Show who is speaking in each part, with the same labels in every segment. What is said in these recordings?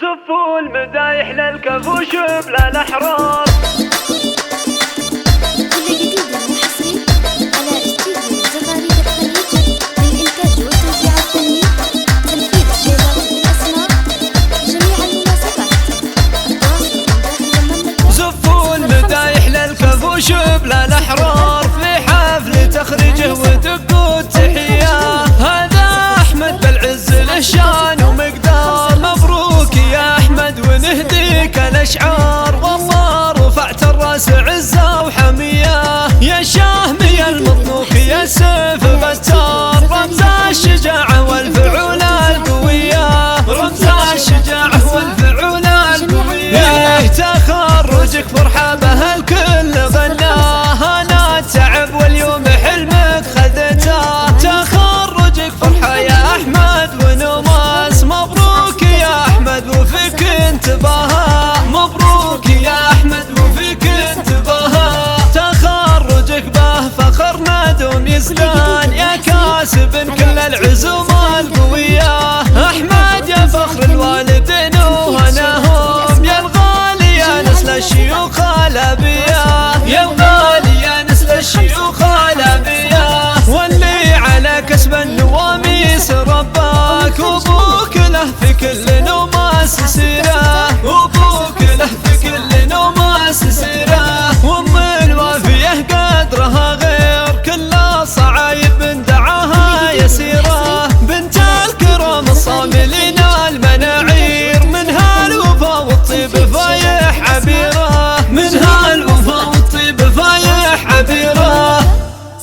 Speaker 1: زفوا المدايح للكفوش بلا الأحرار.
Speaker 2: كل جديد وحصري على استديو زغاريد الخليج للإنتاج والتوزيع الفني، تنفيذ الشيلات والأسماء، جميع المناسبات. التواصل من داخل المملكة.
Speaker 1: زفوا المدايح للكفوش بلا الأحرار، في حفل تخريجه ودقوا التحية. هذا أحمد بالعز له شان ومقدار، مبروك يا أحمد ونهديك الأشعار. والله رفعت الراس عزة وحمية، يا شاهمي المطلوب يا سيف بتار. رمز الشجاعة والفعولة القوية، رمز الشجاعة والفعولة القوية. تخرجك فرحة به الكل غناه، أنا تعب واليوم حلمك خذته. تخرجك فرحة يا أحمد ونماس، مبروك يا أحمد وفيك انتباها، مبروك يا أحمد وفيك انتباها. تخرجك به فخرنا دوم يزدان، يا كاسب كل العزوم القوية. أحمد يا فخر الوالدين وهناهم، يا الغالي يا نسل الشيوخ الأبية، يا الغالي يا نسل الشيوخ الأبية. واللي على كسب النواميس رباك، وابوك له في كل نوماس سيره، وابوك له في كل نوماس سيره. وام الوافيه قدرها غير كل الصعايب من دعاها يسيره. بنت الكرام الصاملين المناعير، منها الوفا والطيب فايح عبيره، منها الوفا والطيب فايح عبيره.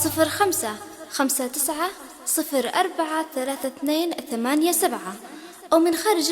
Speaker 2: 0559 043287 أو من خارج